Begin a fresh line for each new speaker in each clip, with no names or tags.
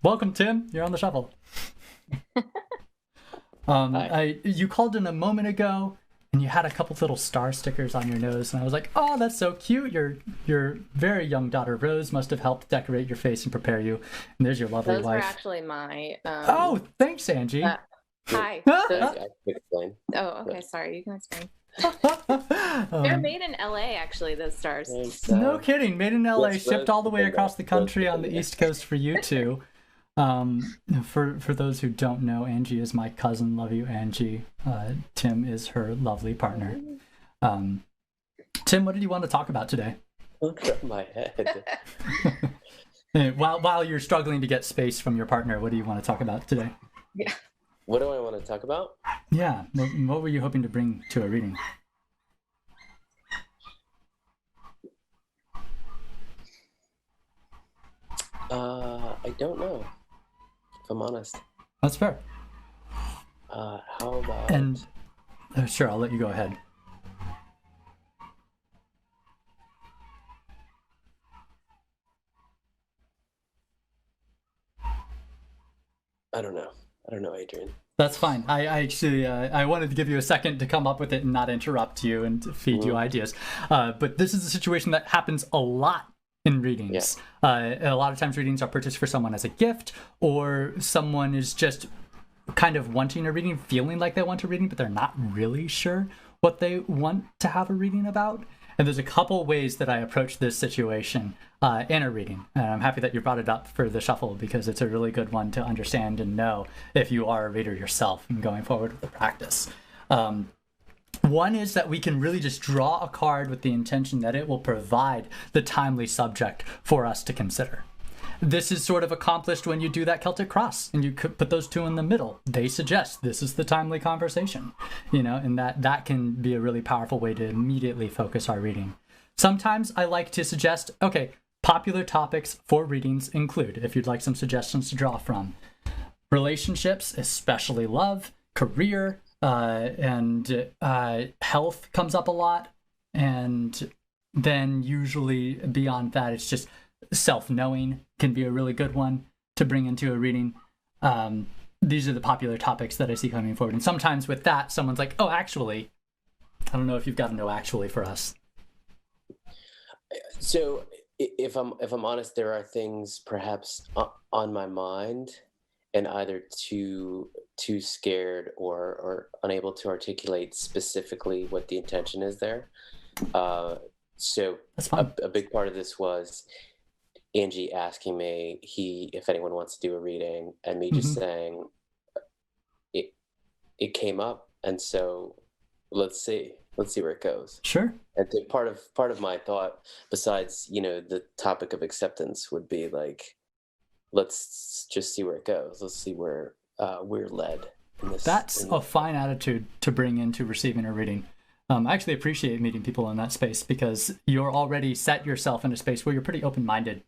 Welcome, Tim. You're on the shuffle.
Hi.
You called in a moment ago, and you had a couple little star stickers on your nose, and I was like, "Oh, that's so cute." Your very young daughter Rose must have helped decorate your face and prepare you. And there's your lovely
Those were
wife.
actually my
Oh, thanks,
uh,
Angie.
hi.
I
Those
can explain.
Oh, okay, sorry. You can explain. They're
Um,
made in LA actually, those stars.
Thanks,
no kidding. Made in LA,
Rose
shipped all the way
pretend
across the
that. Rose
country on the
pretend
East Coast for you two. For those who don't know, Angie is my cousin. Love you, Angie. Tim is her lovely partner. Tim, what did you want to talk about today?
Over my head.
While you're struggling to get space from your partner, what do you want to talk about today?
Yeah.
What do I want to talk about?
Yeah, what were you hoping to bring to a reading?
I don't know, if I'm honest.
That's fair.
How about...
And sure, I'll let you go ahead.
I don't know. Adrian.
That's fine. I actually I wanted to give you a second to come up with it and not interrupt you and to feed you ideas. But this is a situation that happens a lot in readings. A lot of times readings are purchased for someone as a gift, or someone is just kind of wanting a reading, feeling like they want a reading, but they're not really sure what they want to have a reading about. And there's a couple ways that I approach this situation in a reading. And I'm happy that you brought it up for the shuffle because it's a really good one to understand and know if you are a reader yourself and going forward with the practice. One is that we can really just draw a card with the intention that it will provide the timely subject for us to consider. This is sort of accomplished when you do that Celtic cross and you could put those two in the middle. They suggest this is the timely conversation, and that can be a really powerful way to immediately focus our reading. Sometimes I like to suggest, okay, popular topics for readings include, if you'd like some suggestions to draw from, relationships, especially love, career, and health comes up a lot. And then usually beyond that, it's just self-knowing can be a really good one to bring into a reading. These are the popular topics that I see coming forward. And sometimes with that, someone's like, oh, actually, I don't know if you've got a no actually for us.
So, if I'm honest, there are things perhaps on my mind, and either too scared or unable to articulate specifically what the intention is there. So
That's fine.
a big part of this was Angie asking me if anyone wants to do a reading, and me just saying it came up, and so let's see where it goes.
Sure.
And part of my thought, besides the topic of acceptance, would be like, let's just see where it goes. Let's see where we're led in this.
That's a fine attitude to bring into receiving a reading. I actually appreciate meeting people in that space because you're already set yourself in a space where you're pretty open-minded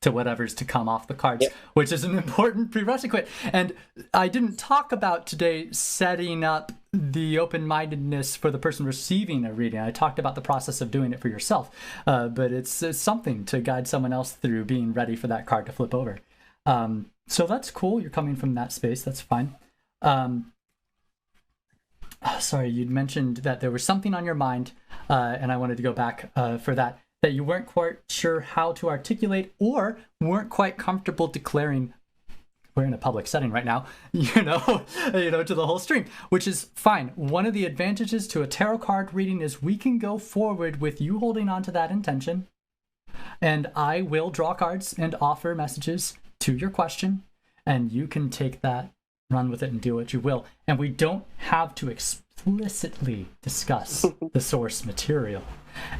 to whatever's to come off the cards, which is an important prerequisite. And I didn't talk about today setting up the open-mindedness for the person receiving a reading. I talked about the process of doing it for yourself, but it's something to guide someone else through being ready for that card to flip over. So that's cool. You're coming from that space. That's fine. Sorry, you'd mentioned that there was something on your mind, and I wanted to go back for that you weren't quite sure how to articulate or weren't quite comfortable declaring. We're in a public setting right now, to the whole stream, which is fine. One of the advantages to a tarot card reading is we can go forward with you holding on to that intention, and I will draw cards and offer messages to your question, and you can take that, run with it, and do what you will. And we don't have to explicitly discuss the source material.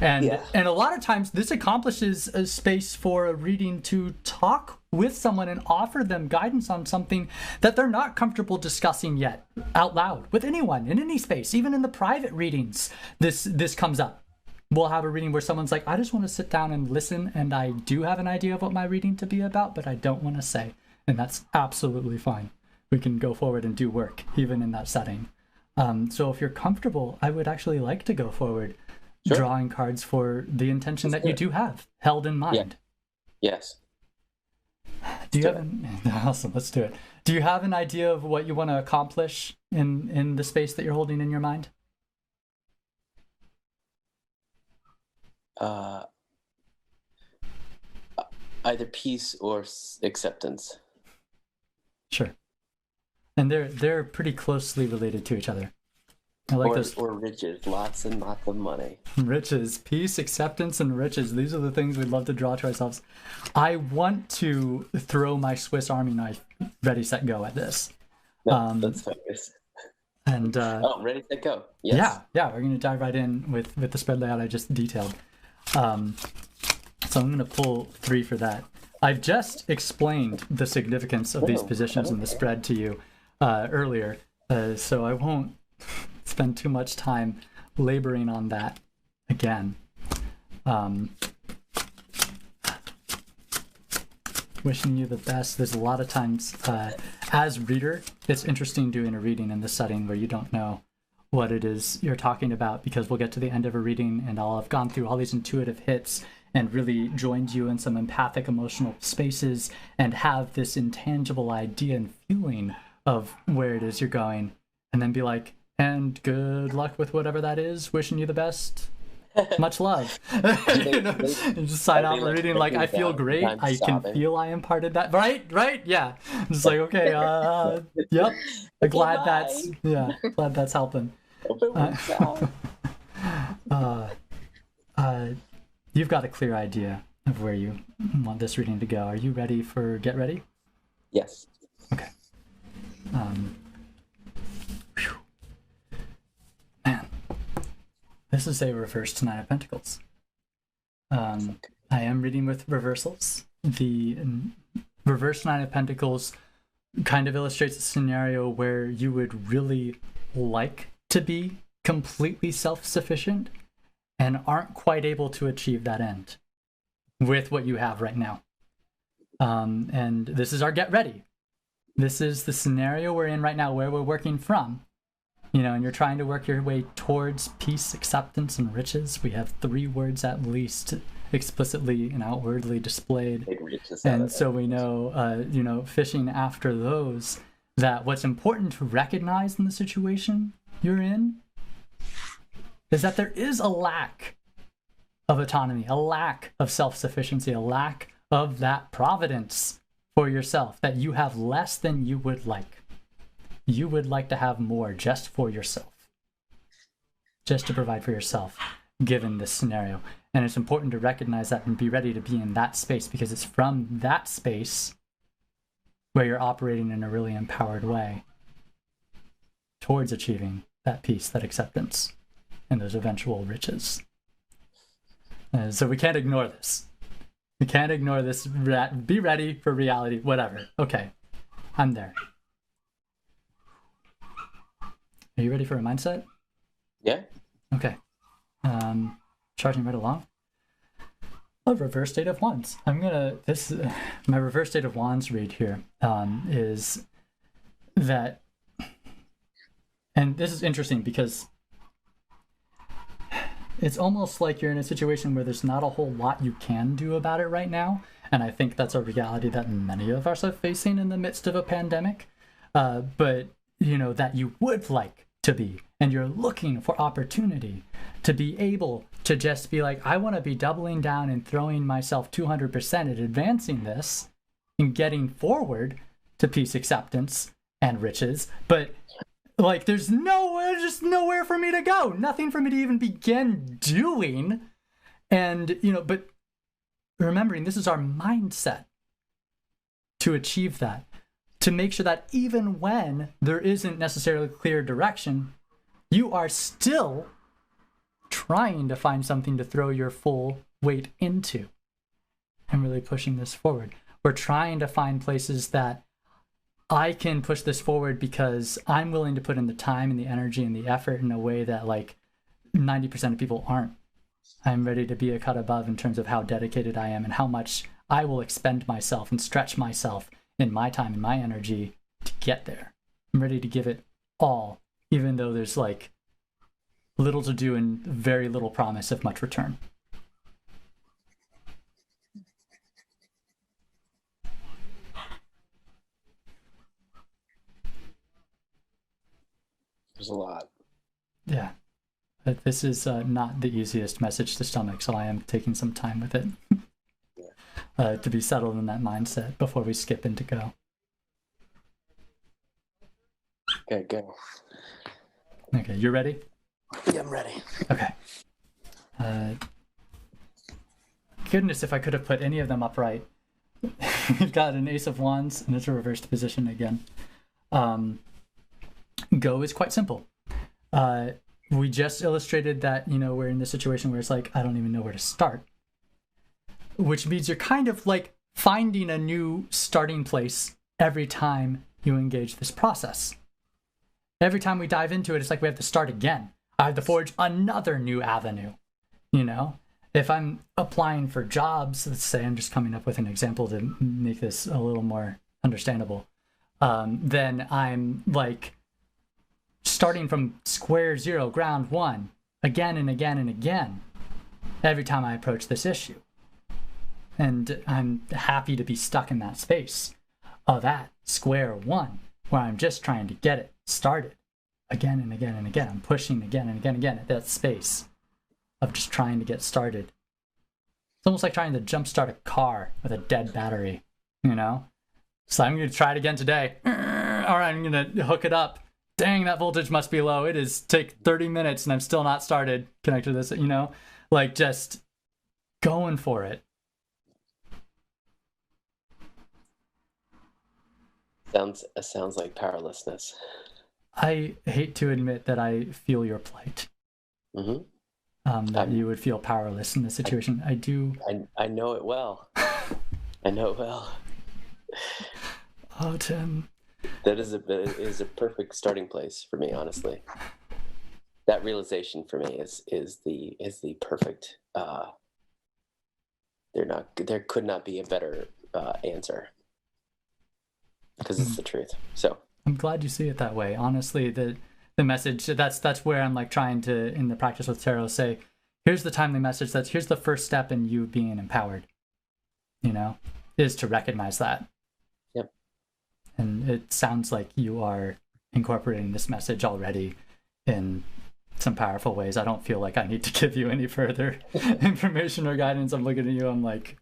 And a lot of times this accomplishes a space for a reading to talk with someone and offer them guidance on something that they're not comfortable discussing yet out loud with anyone in any space. Even in the private readings, this comes up. We'll have a reading where someone's like, I just want to sit down and listen, and I do have an idea of what my reading to be about, but I don't want to say. And that's absolutely fine. We can go forward and do work even in that setting. So if you're comfortable, I would actually like to go forward drawing cards for the intention that you do have held in mind.
Yes.
Do you have awesome, let's do it. Do you have an idea of what you want to accomplish in the space that you're holding in your mind?
Either peace or acceptance.
Sure. And they're pretty closely related to each other. I like those.
Or riches, lots and lots of money.
Riches, peace, acceptance, and riches. These are the things we'd love to draw to ourselves. I want to throw my Swiss Army knife, ready, set, go at this.
Let's focus.
And
ready, set, go. Yes.
Yeah. We're gonna dive right in with the spread layout I just detailed. So I'm gonna pull 3 for that. I've just explained the significance of these positions in the spread to you earlier, so I won't spend too much time laboring on that again. Wishing you the best. There's a lot of times as reader, it's interesting doing a reading in this setting where you don't know what it is you're talking about, because we'll get to the end of a reading and I'll have gone through all these intuitive hits and really joined you in some empathic emotional spaces and have this intangible idea and feeling of where it is you're going, and then be like, and good luck with whatever that is, wishing you the best, much love. You know, and just sign off a reading like, I feel great, I can feel I imparted that, right, yeah, just like, okay, yep, glad that's helping. You've got a clear idea of where you want this reading to go. Are you ready for get ready?
Yes.
Okay. Man, this is a reversed Nine of Pentacles. I am reading with reversals. The reversed Nine of Pentacles kind of illustrates a scenario where you would really like to be completely self-sufficient and aren't quite able to achieve that end with what you have right now. And this is our get ready. This is the scenario we're in right now, where we're working from, and you're trying to work your way towards peace, acceptance, and riches. We have 3 words at least explicitly and outwardly displayed. And so we know, fishing after those, that what's important to recognize in the situation you're in is that there is a lack of autonomy, a lack of self-sufficiency, a lack of that providence for yourself, that you have less than you would like. You would like to have more just for yourself, just to provide for yourself, given this scenario. And it's important to recognize that and be ready to be in that space, because it's from that space where you're operating in a really empowered way towards achieving that peace, that acceptance, and those eventual riches. So we can't ignore this. We can't ignore this. Be ready for reality, whatever. Okay, I'm there. Are you ready for a mindset?
Yeah.
Okay. Charging right along. A reverse State of Wands. My reverse State of Wands read here is that, and this is interesting because it's almost like you're in a situation where there's not a whole lot you can do about it right now. And I think that's a reality that many of us are facing in the midst of a pandemic. But, that you would like to be, and you're looking for opportunity to be able to just be like, I want to be doubling down and throwing myself 200% at advancing this and getting forward to peace, acceptance, and riches. But like, there's nowhere for me to go, nothing for me to even begin doing. And, but remembering this is our mindset to achieve that, to make sure that even when there isn't necessarily clear direction, you are still trying to find something to throw your full weight into and really pushing this forward. We're trying to find places that I can push this forward because I'm willing to put in the time and the energy and the effort in a way that like 90% of people aren't. I'm ready to be a cut above in terms of how dedicated I am and how much I will expend myself and stretch myself in my time and my energy to get there. I'm ready to give it all, even though there's like little to do and very little promise of much return.
There's a lot.
Yeah. But this is not the easiest message to stomach, so I am taking some time with it to be settled in that mindset before we skip into go.
Okay, go.
Okay, you're ready?
Yeah, I'm ready.
Okay. Goodness, if I could have put any of them upright. We've got an Ace of Wands, and it's a reversed position again. Go is quite simple. We just illustrated that, we're in this situation where it's like, I don't even know where to start. Which means you're kind of like finding a new starting place every time you engage this process. Every time we dive into it, it's like we have to start again. I have to forge another new avenue, If I'm applying for jobs, let's say I'm just coming up with an example to make this a little more understandable, then I'm like starting from square zero, ground one, again and again and again, every time I approach this issue. And I'm happy to be stuck in that space of at square one, where I'm just trying to get it started again and again and again. I'm pushing again and again and again at that space of just trying to get started. It's almost like trying to jumpstart a car with a dead battery, So I'm going to try it again today. All right, I'm going to hook it up. Dang, that voltage must be low. It is take 30 minutes and I'm still not started connected to this, like just going for it.
Sounds like powerlessness.
I hate to admit that I feel your plight.
Mm-hmm.
That you would feel powerless in this situation. I do.
I know it well. I know it well.
Oh, Tim.
That is a perfect starting place for me, honestly. That realization for me is the perfect. There could not be a better answer, because it's the truth. So
I'm glad you see it that way. Honestly, the message that's where I'm like trying to, in the practice with tarot, say, here's the timely message. Here's the first step in you being empowered. Is to recognize that.
Yep.
And it sounds like you are incorporating this message already in some powerful ways. I don't feel like I need to give you any further information or guidance. I'm looking at you. I'm like,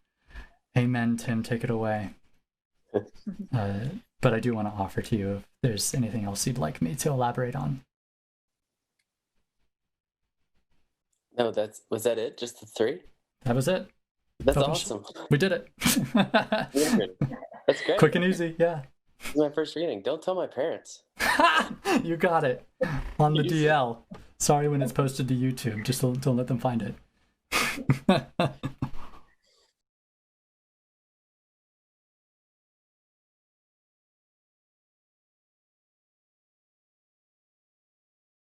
amen, Tim, take it away. But I do want to offer to you if there's anything else you'd like me to elaborate on.
No, was that it? Just the 3?
That was it.
That's awesome.
We did it.
That's great.
Quick and easy, yeah.
This is my first reading. Don't tell my parents.
You got it. On the DL. Sorry when it's posted to YouTube. Just don't let them find it.